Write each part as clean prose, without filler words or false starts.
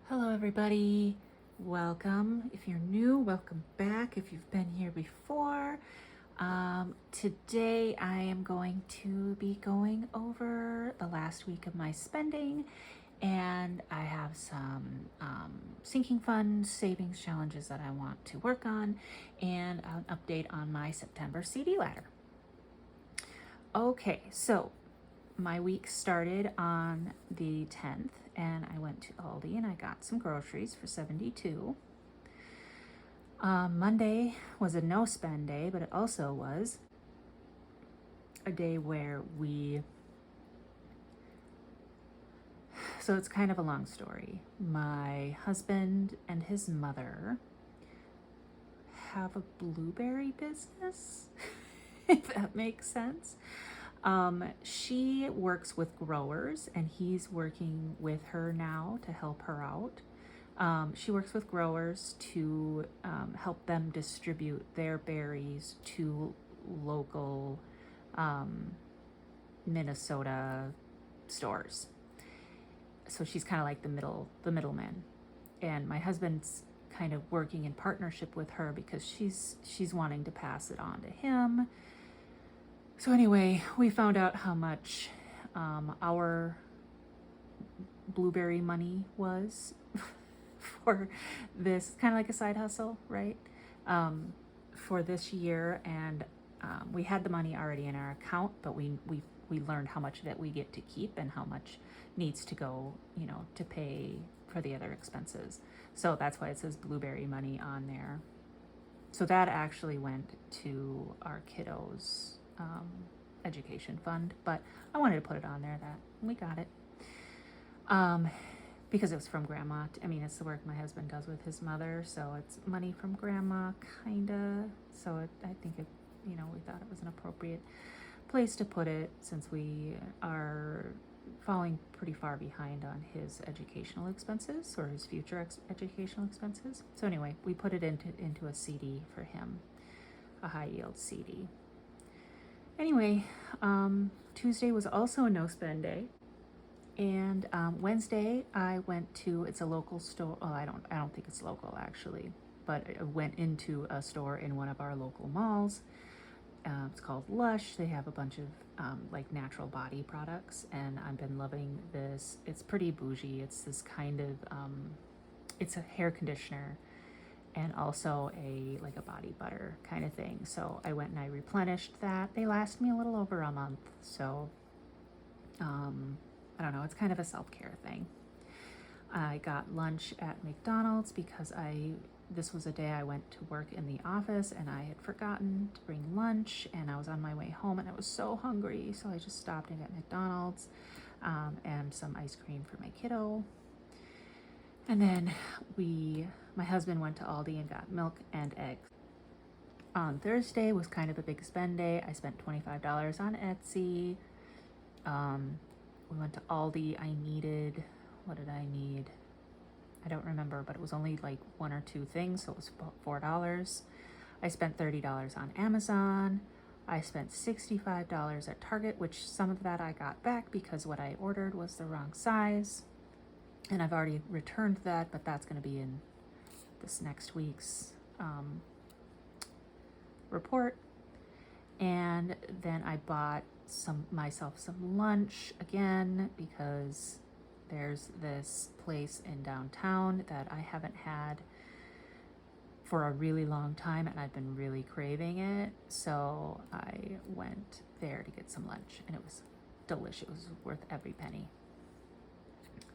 Hello everybody, welcome. If you're new, welcome back. If you've been here before, today I am going to be going over the last week of my spending, and I have some sinking fund savings challenges that I want to work on, and an update on my September CD ladder. Okay, so my week started on the 10th, and I went to Aldi and I got some groceries for $72. Monday was a no spend day, but it also was a day where so it's kind of a long story. My husband and his mother have a blueberry business, if that makes sense. She works with growers, and he's working with her now to help her out. She works with growers to help them distribute their berries to local Minnesota stores. So she's kind of like the middleman. And my husband's kind of working in partnership with her because she's wanting to pass it on to him. So anyway, we found out how much our blueberry money was for this, kind of like a side hustle, right? For this year, and we had the money already in our account, but we learned how much of it we get to keep and how much needs to go, to pay for the other expenses. So that's why it says blueberry money on there. So that actually went to our kiddos' education fund, but I wanted to put it on there that we got it because it was from grandma. It's the work my husband does with his mother, so it's money from grandma, kinda. So I think we thought it was an appropriate place to put it, since we are falling pretty far behind on his educational expenses, or his future educational expenses. So anyway, we put it into a CD for him, a high yield CD. Anyway, Tuesday was also a no spend day, and Wednesday I went to, it's a local store. Oh, I don't think it's local actually, but I went into a store in one of our local malls. It's called Lush. They have a bunch of like natural body products, and I've been loving this. It's pretty bougie. It's this kind of it's a hair conditioner and also a body butter kind of thing. So I went and I replenished that. They last me a little over a month. So I don't know, it's kind of a self-care thing. I got lunch at McDonald's because this was a day I went to work in the office and I had forgotten to bring lunch, and I was on my way home and I was so hungry, so I just stopped and got McDonald's and some ice cream for my kiddo. And then my husband went to Aldi and got milk and eggs. On Thursday was kind of a big spend day. I spent $25 on Etsy. We went to Aldi. What did I need? I don't remember, but it was only like one or two things, so it was about $4. I spent $30 on Amazon. I spent $65 at Target, which some of that I got back because what I ordered was the wrong size. And I've already returned that, but that's going to be in this next week's report. And then I bought myself some lunch again because there's this place in downtown that I haven't had for a really long time, and I've been really craving it. So I went there to get some lunch, and it was delicious. It was worth every penny.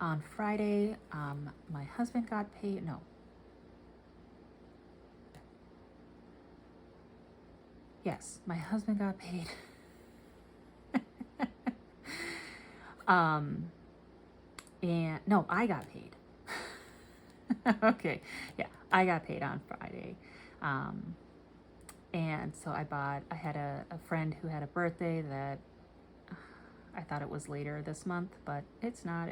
On Friday, my husband got paid. No. Yes, my husband got paid. And no, I got paid. Okay, yeah, I got paid on Friday. And so I had a friend who had a birthday that I thought it was later this month, but it's not.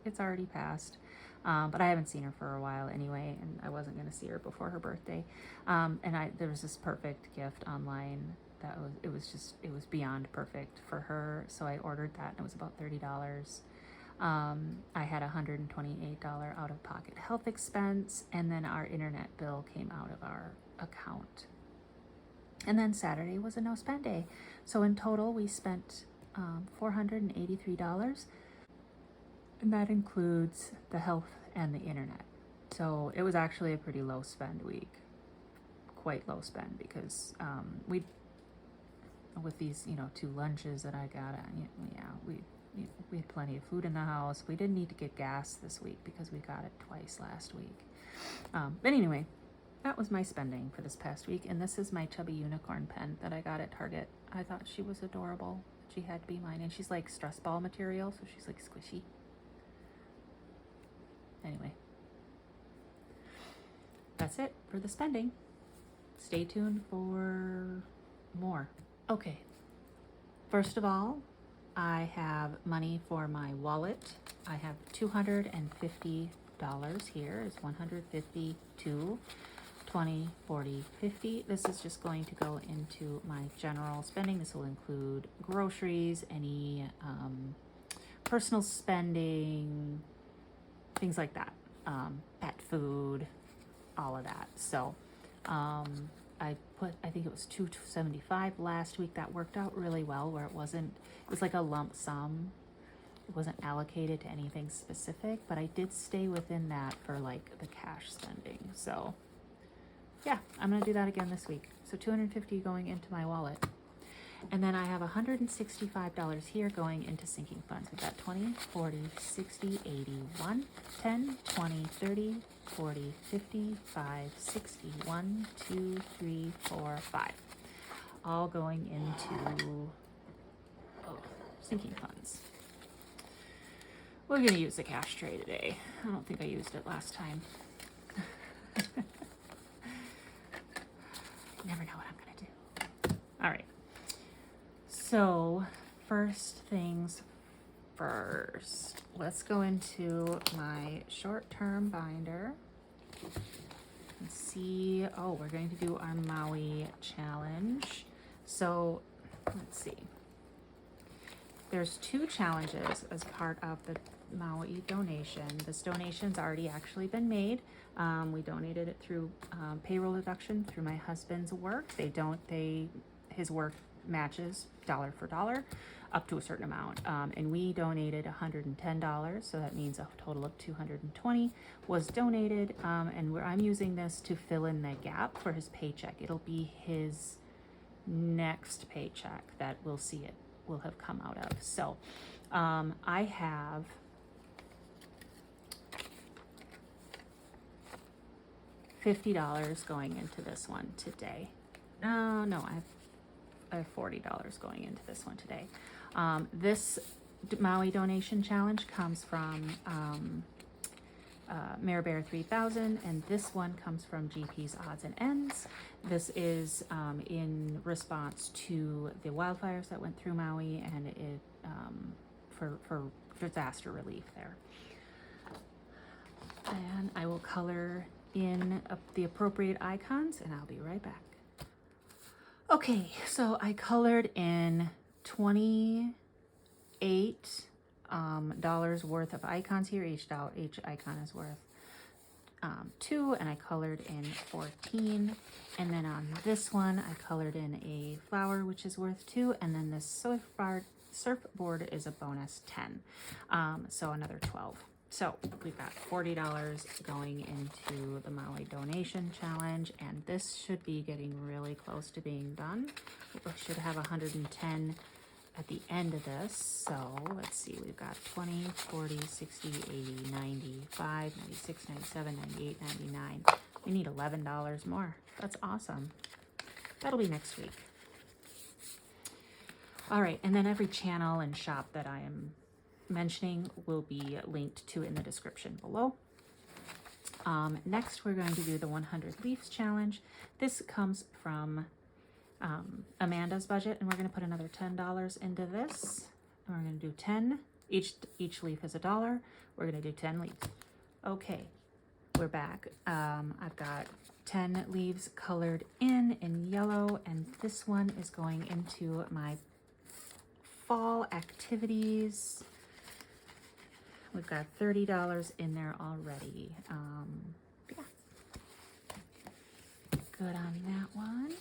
It's already passed. But I haven't seen her for a while anyway, and I wasn't going to see her before her birthday. And there was this perfect gift online it was beyond perfect for her. So I ordered that, and it was about $30. I had $128 out-of-pocket health expense, and then our internet bill came out of our account. And then Saturday was a no-spend day. So in total, we spent $483, and that includes the health and the internet. So it was actually a pretty low spend week, quite low spend, because with these, 2 lunches that I got, we had plenty of food in the house. We didn't need to get gas this week because we got it twice last week. But anyway, that was my spending for this past week. And this is my chubby unicorn pen that I got at Target. I thought she was adorable. She had to be mine. And she's like stress ball material, so she's like squishy. Anyway, that's it for the spending. Stay tuned for more. Okay, first of all, I have money for my wallet. I have $250 here. It's 152, 20, 40, 50. This is just going to go into my general spending. This will include groceries, any personal spending, things like that, pet food, all of that. So I think it was $275 last week. That worked out really well, where it was like a lump sum. It wasn't allocated to anything specific, but I did stay within that for like the cash spending. So yeah, I'm gonna do that again this week. So $250 going into my wallet. And then I have $165 here going into sinking funds. We've got 20, 40, 60, 80, 1, 10, 20, 30, 40, 50, 5, 60, 1, 2, 3, 4, 5. All going into sinking funds. We're going to use the cash tray today. I don't think I used it last time. Never know what I'm going to do. All right. So first things first, let's go into my short-term binder and see, we're going to do our Maui challenge. So let's see. There's 2 challenges as part of the Maui donation. This donation's already actually been made. We donated it through payroll deduction through my husband's work. His work matches dollar for dollar up to a certain amount, and we donated $110, so that means a total of $220 was donated, and I'm using this to fill in the gap for his paycheck. It'll be his next paycheck that we'll see it will have come out of. So I have $50 going into this one today. No, I have $40 going into this one today. This Maui donation challenge comes from Mayor Bear 3000, and this one comes from GP's Odds and Ends. This is in response to the wildfires that went through Maui, and it for disaster relief there. And I will color in the appropriate icons, and I'll be right back. Okay, so I colored in 28 dollars worth of icons here. Each icon is worth 2, and I colored in 14. And then on this one, I colored in a flower, which is worth 2, and then this surfboard is a bonus 10. So another 12. So we've got $40 going into the Maui donation challenge, and this should be getting really close to being done. We should have 110 at the end of this. So let's see, we've got 20, 40, 60, 80, 95, 96, 97, 98, 99. We need $11 more. That's awesome. That'll be next week. All right, and then every channel and shop that I am mentioning will be linked to in the description below. Next, we're going to do the 100 Leaves Challenge. This comes from Amanda's budget, and we're going to put another $10 into this. And we're going to do 10. Each leaf is $1. We're going to do 10 leaves. Okay, we're back. I've got 10 leaves colored in yellow, and this one is going into my fall activities. We've got $30 in there already. Yeah. Good on that one.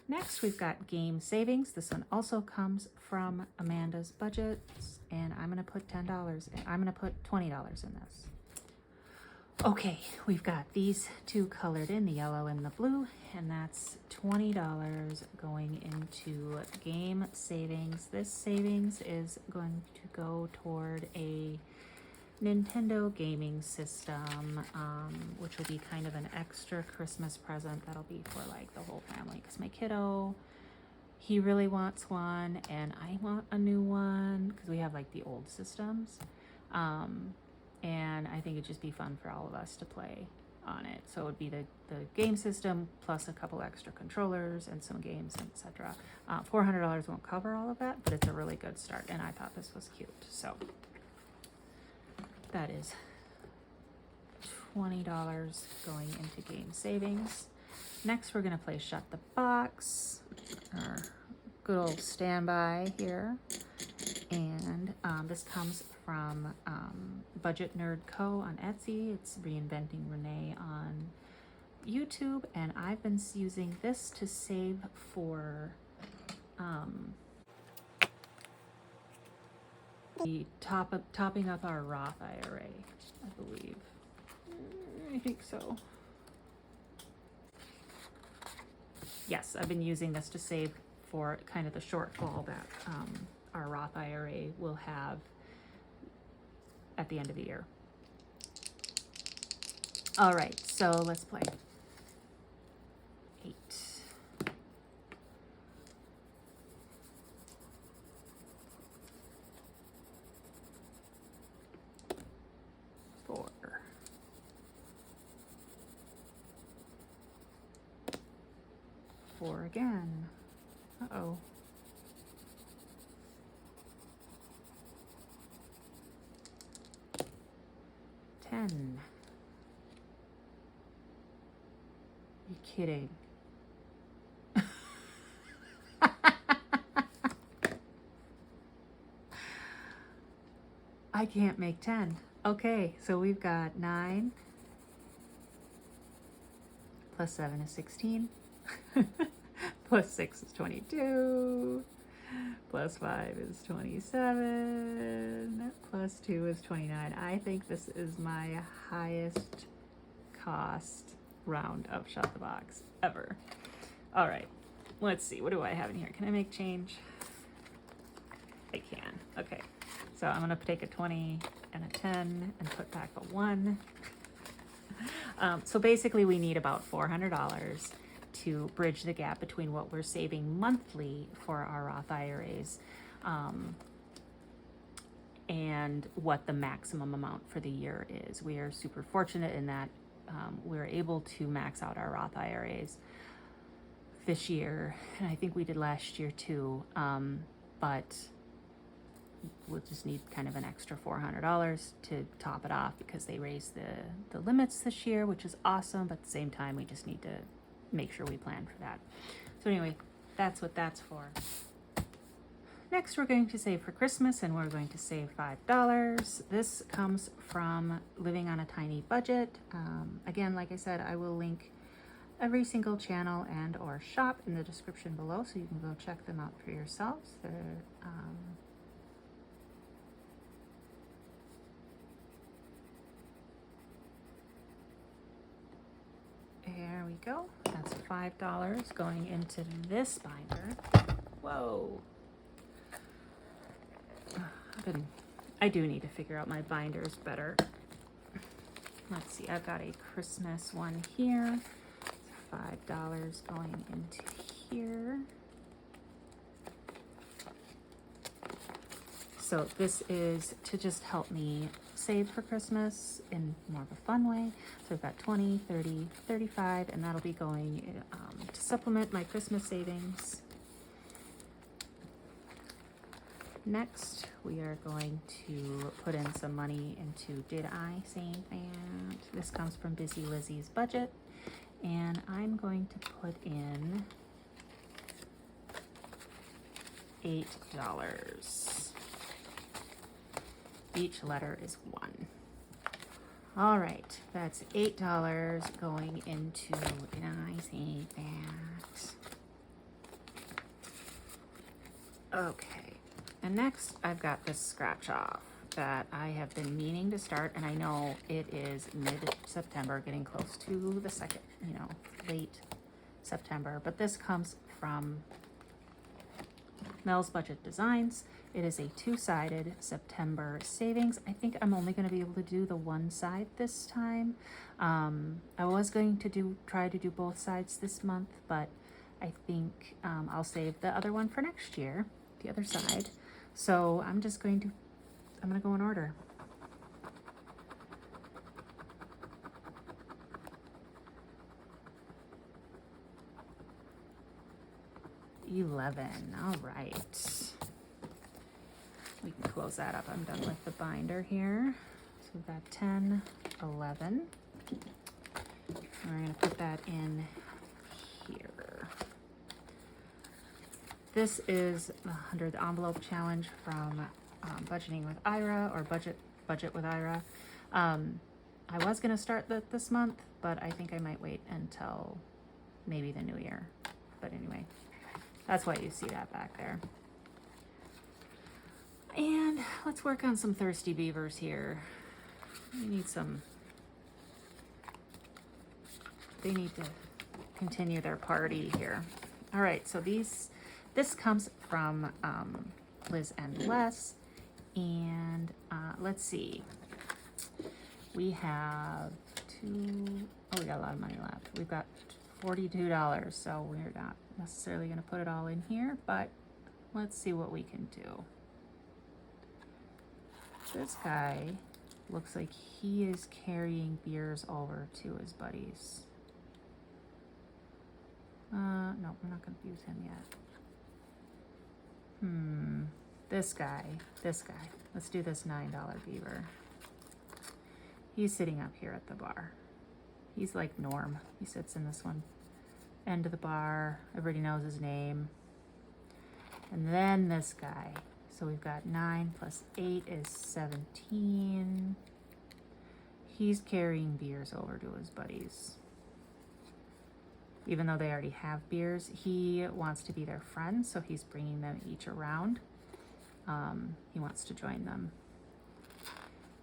Next, we've got game savings. This one also comes from Amanda's budget, and I'm going to put $10. I'm going to put $20 in this. Okay, we've got these two colored in, the yellow and the blue, and that's $20 going into game savings. This savings is going to go toward a Nintendo gaming system, which will be kind of an extra Christmas present. That'll be for like the whole family, because my kiddo, he really wants one, and I want a new one because we have like the old systems. And I think it'd just be fun for all of us to play on it. So it would be the game system plus a couple extra controllers and some games, etc. $400 won't cover all of that, but it's a really good start, and I thought this was cute. So that is $20 going into game savings. Next, we're gonna play Shut the Box, our good old standby here. And this comes from Budget Nerd Co. on Etsy. It's Reinventing Rene on YouTube, and I've been using this to save for the topping up our Roth IRA, I believe. I think so. Yes, I've been using this to save for kind of the shortfall that our Roth IRA will have at the end of the year. All right, so let's play. 8. 4. 4 again. Uh-oh. 10. You kidding? I can't make 10. Okay, so we've got 9 plus 7 is 16. Plus 6 is 22. Plus 5 is 27. Plus 2 is 29. I think this is my highest cost round of Shut the Box ever. All right, let's see. What do I have in here? Can I make change? I can. Okay, so I'm gonna take a 20 and a 10 and put back a 1. So basically we need about $400 to bridge the gap between what we're saving monthly for our Roth IRAs and what the maximum amount for the year is. We are super fortunate in that we're able to max out our Roth IRAs this year, and I think we did last year too, but we'll just need kind of an extra $400 to top it off because they raised the limits this year, which is awesome, but at the same time we just need to make sure we plan for that. So anyway, that's what that's for. Next, we're going to save for Christmas, and we're going to save $5. This comes from Living on a Tiny Budget. Again, like I said, I will link every single channel and or shop in the description below, so you can go check them out for yourselves. They're there we go. That's $5 going into this binder. Whoa. I do need to figure out my binders better. Let's see, I've got a Christmas one here. $5 going into here. So this is to just help me save for Christmas in more of a fun way. So we've got 20, 30, 35, and that'll be going to supplement my Christmas savings. Next, we are going to put in some money into Did I Say That? This comes from Busy Lizzy's budget, and I'm going to put in $8. Each letter is 1. All right, that's $8 going into, did I say that? Okay, and next I've got this scratch off that I have been meaning to start, and I know it is mid-September, getting close to the second, late September, but this comes from Mel's Budget Designs. It is a 2-sided September savings. I think I'm only going to be able to do the one side this time. I was going to try to do both sides this month, but I think I'll save the other one for next year, the other side. So I'm going to go in order. $11. All right. We can close that up. I'm done with the binder here. So we've got 10, 11. We're going to put that in here. This is under the envelope challenge from Budgeting with Ira, or Budget with Ira. I was going to start that this month, but I think I might wait until maybe the new year. But anyway, that's why you see that back there. And let's work on some thirsty beavers here. We need they need to continue their party here. All right, so this comes from Liz and Les, and let's see. We have we got a lot of money left. We've got $42, so we're not necessarily going to put it all in here, but let's see what we can do. This guy looks like he is carrying beers over to his buddies. No, we're not going to use him yet. This guy. Let's do this $9 beaver. He's sitting up here at the bar. He's like Norm. He sits in this one end of the bar. Everybody knows his name. And then this guy. So we've got 9 plus 8 is 17. He's carrying beers over to his buddies. Even though they already have beers, he wants to be their friend, so he's bringing them each around. He wants to join them.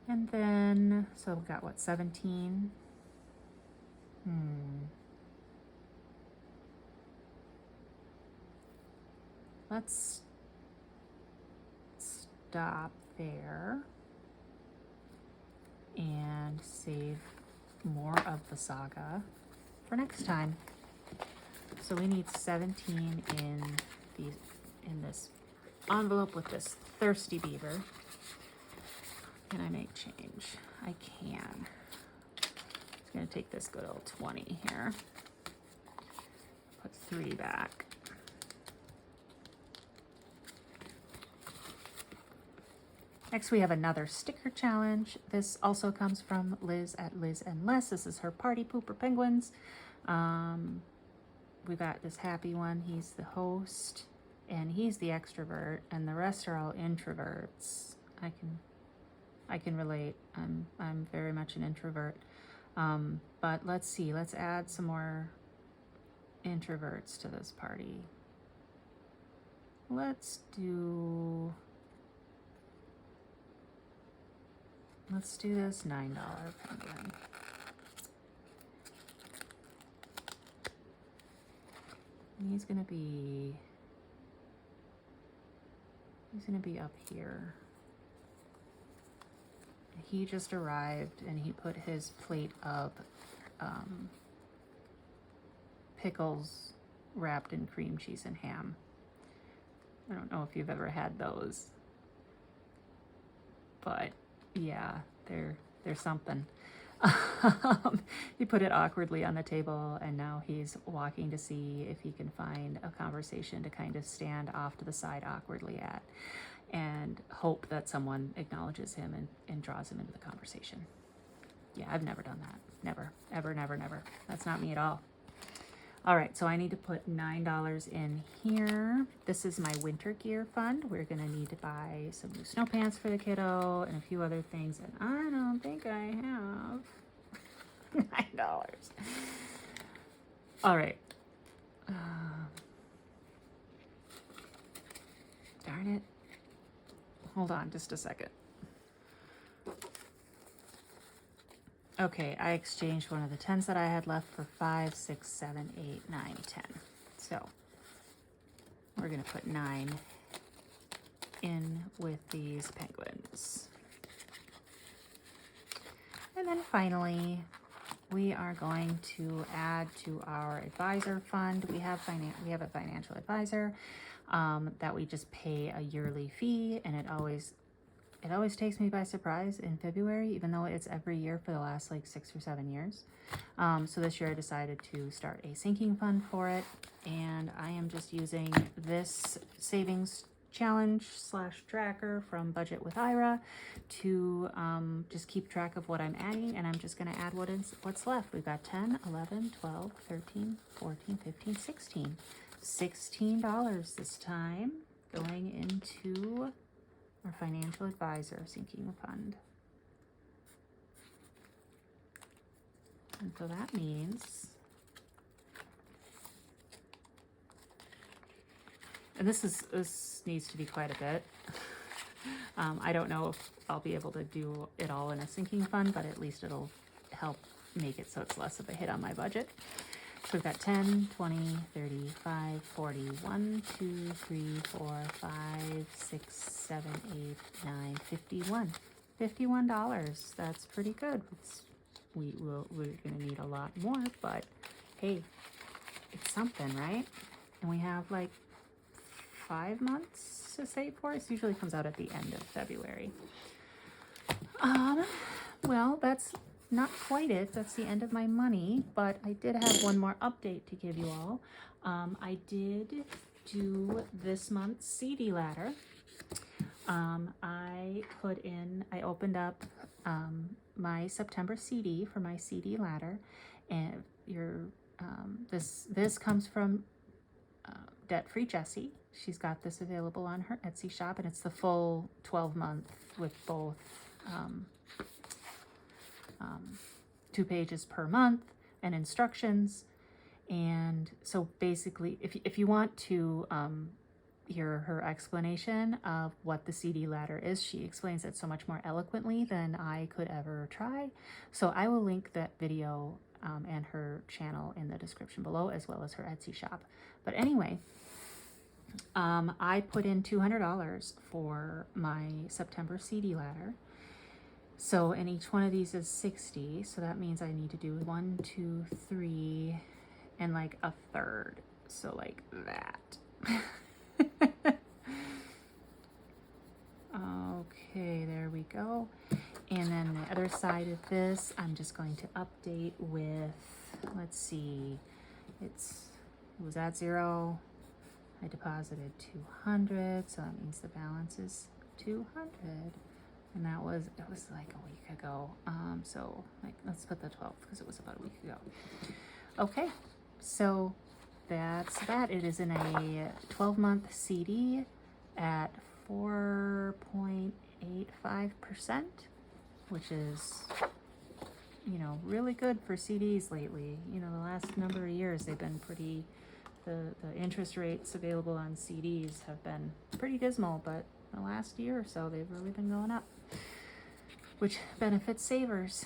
And then, so we've got what, 17? Let's stop there and save more of the saga for next time. So we need 17 in this envelope with this thirsty beaver. Can I make change? I can. It's gonna take this good old 20 here. Put 3 back. Next we have another sticker challenge. This also comes from Liz at Liz and Les. This is her party pooper penguins. We got this happy one. He's the host and he's the extrovert, and the rest are all introverts. I can relate. I'm very much an introvert. But let's see. Let's add some more introverts to this party. Let's do this $9 penguin. He's gonna be up here. He just arrived and he put his plate of pickles wrapped in cream cheese and ham. I don't know if you've ever had those, but yeah, they're something. He put it awkwardly on the table, and now he's walking to see if he can find a conversation to kind of stand off to the side awkwardly at, and hope that someone acknowledges him and draws him into the conversation. Yeah, I've never done that. Never, ever, never, never. That's not me at all. All right, so I need to put $9 in here. This is my winter gear fund. We're gonna need to buy some new snow pants for the kiddo and a few other things that I don't think I have. $9. All right. Darn it. Hold on just a second. Okay, I exchanged one of the 10s that I had left for 5, 6, 7, 8, 9, 10. So we're gonna put 9 in with these penguins. And then finally, we are going to add to our advisor fund. We have a financial advisor that we just pay a yearly fee, and it always takes me by surprise in February, even though it's every year for the last like 6 or 7 years. So this year I decided to start a sinking fund for it, and I am just using this savings challenge / tracker from Budget with Ira to just keep track of what I'm adding, and I'm just going to add what's left. We've got 10, 11, 12, 13, 14, 15, 16. $16 this time going into our financial advisor sinking fund. And so that means, and this needs to be quite a bit. I don't know if I'll be able to do it all in a sinking fund, but at least it'll help make it so it's less of a hit on my budget. So we've got 10, 20, 35, 40, 1, 2, 3, 4, 5, 6, 7, 8, 9, 51. $51. That's pretty good. We're going to need a lot more, but hey, it's something, right? And we have like 5 months to save for. It usually comes out at the end of February. Well, that's not quite it. That's the end of my money, but I did have one more update to give you all. I did do this month's CD ladder. I opened up my September CD for my CD ladder, and this comes from Debt Free Jessie. She's got this available on her Etsy shop, and it's the full 12-month with both 2 pages per month and instructions. And so basically, if you want to hear her explanation of what the CD ladder is, she explains it so much more eloquently than I could ever try. So I will link that video and her channel in the description below, as well as her Etsy shop. But anyway, I put in $200 for my September CD ladder. So, and each one of these is 60. So that means I need to do 1, 2, 3, and like a third. So like that. Okay, there we go. And then the other side of this, I'm just going to update with, let's see, it was at 0. I deposited 200, so that means the balance is 200. And it was like a week ago. So like, let's put the 12th because it was about a week ago. Okay, so that's that. It is in a 12-month CD at 4.85%, which is, really good for CDs lately. The last number of years they've been pretty, the interest rates available on CDs have been pretty dismal, but the last year or so they've really been going up, which benefits savers.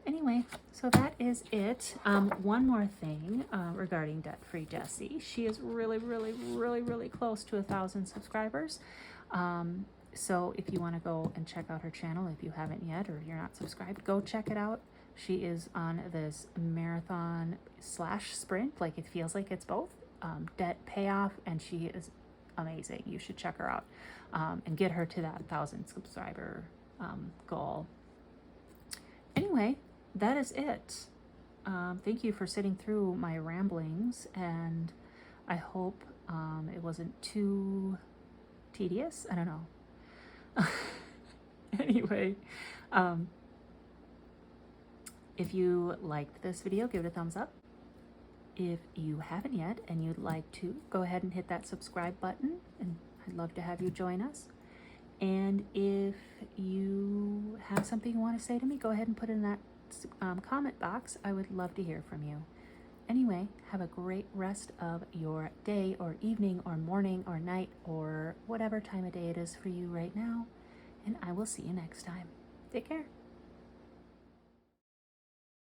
Anyway, so that is it. One more thing regarding Debt Free Jessie. She is really, really, really, really close to 1,000 subscribers. So if you want to go and check out her channel, if you haven't yet, or you're not subscribed, go check it out. She is on this marathon / sprint. Like, it feels like it's both debt payoff, and she is amazing. You should check her out and get her to that 1,000 subscriber goal. Anyway, that is it. Thank you for sitting through my ramblings, and I hope it wasn't too tedious. I don't know. Anyway, if you liked this video, give it a thumbs up. If you haven't yet and you'd like to, go ahead and hit that subscribe button, and I'd love to have you join us. And if you have something you want to say to me, go ahead and put it in that comment box. I would love to hear from you. Anyway, have a great rest of your day or evening or morning or night or whatever time of day it is for you right now. And I will see you next time. Take care.